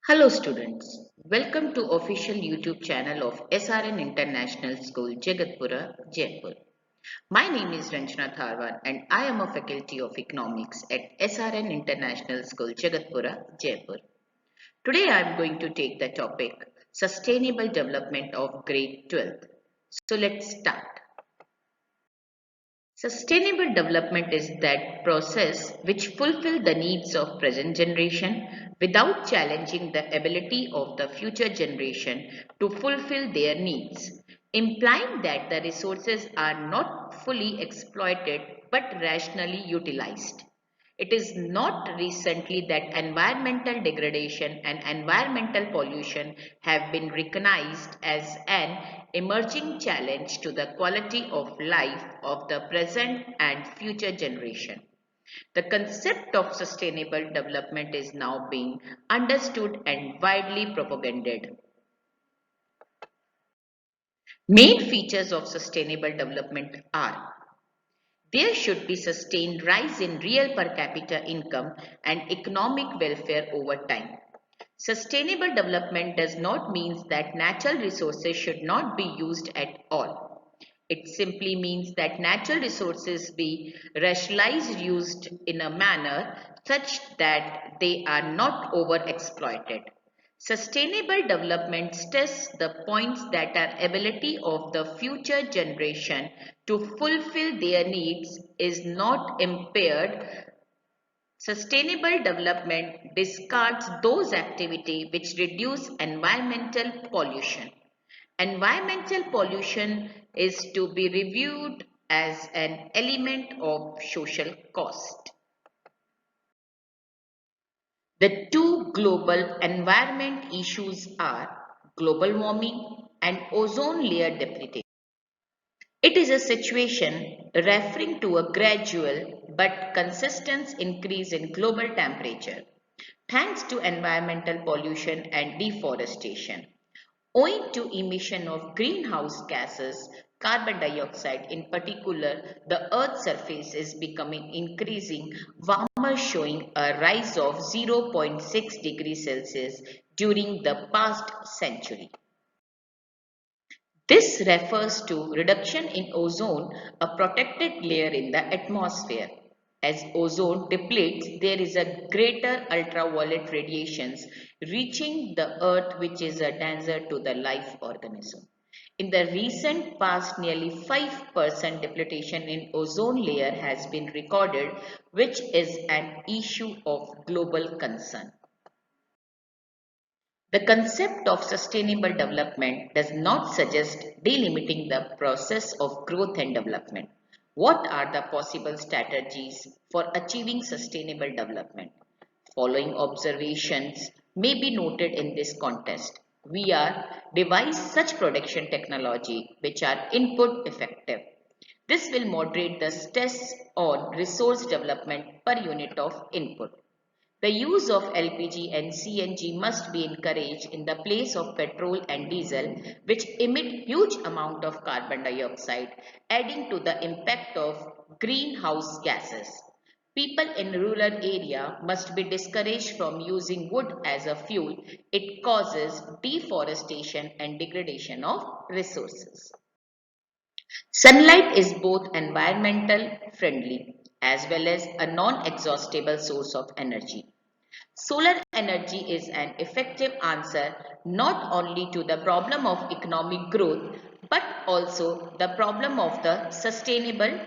Hello students, welcome to official YouTube channel of SRN International School, Jagatpura, Jaipur. My name is Ranjana Tharwar and I am a faculty of economics at SRN International School, Jagatpura, Jaipur. Today I am going to take the topic Sustainable Development of Grade 12th. So let's start. Sustainable development is that process which fulfill the needs of present generation without challenging the ability of the future generation to fulfill their needs, implying that the resources are not fully exploited but rationally utilized. It is not recently that environmental degradation and environmental pollution have been recognized as an emerging challenge to the quality of life of the present and future generation. The concept of sustainable development is now being understood and widely propagated. Main features of sustainable development are: there should be sustained rise in real per capita income and economic welfare over time. Sustainable development does not mean that natural resources should not be used at all. It simply means that natural resources be rationalized used in a manner such that they are not overexploited. Sustainable development stresses the points that our ability of the future generation to fulfill their needs is not impaired. Sustainable development discards those activities which reduce environmental pollution. Environmental pollution is to be reviewed as an element of social cost. The two global environment issues are global warming and ozone layer depletion. It is a situation referring to a gradual but consistent increase in global temperature thanks to environmental pollution and deforestation. Owing to emission of greenhouse gases, carbon dioxide in particular, the Earth's surface is becoming increasing warmer, showing a rise of 0.6 degrees Celsius during the past century. This refers to reduction in ozone, a protected layer in the atmosphere. As ozone depletes, there is a greater ultraviolet radiations reaching the earth, which is a danger to the life organism. In the recent past, nearly 5% depletion in ozone layer has been recorded, which is an issue of global concern. The concept of sustainable development does not suggest delimiting the process of growth and development. What are the possible strategies for achieving sustainable development? Following observations may be noted in this context. We are devise such production technology which are input effective. This will moderate the stress on resource development per unit of input. The use of LPG and CNG must be encouraged in the place of petrol and diesel, which emit huge amount of carbon dioxide, adding to the impact of greenhouse gases. People in rural area must be discouraged from using wood as a fuel. It causes deforestation and degradation of resources. Sunlight is both environmental friendly as well as a non-exhaustible source of energy. Solar energy is an effective answer not only to the problem of economic growth but also the problem of the sustainable.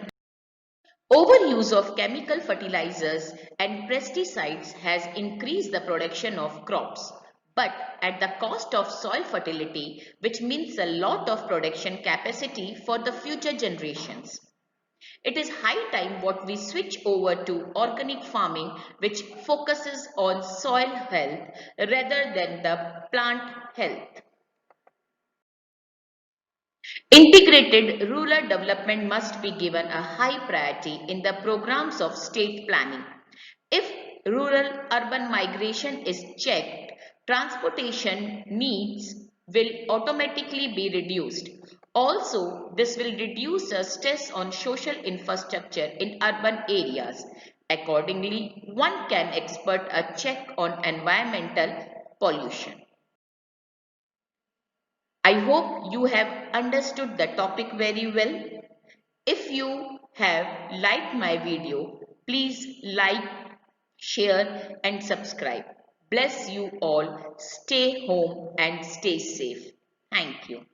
Overuse of chemical fertilizers and pesticides has increased the production of crops, but at the cost of soil fertility, which means a lot of production capacity for the future generations. It is high time what we switch over to organic farming, which focuses on soil health rather than the plant health. Integrated rural development must be given a high priority in the programs of state planning. If rural-urban migration is checked, transportation needs will automatically be reduced. Also, this will reduce the stress on social infrastructure in urban areas. Accordingly, one can expect a check on environmental pollution. I hope you have understood the topic very well. If you have liked my video, please like, share and subscribe. Bless you all. Stay home and stay safe. Thank you.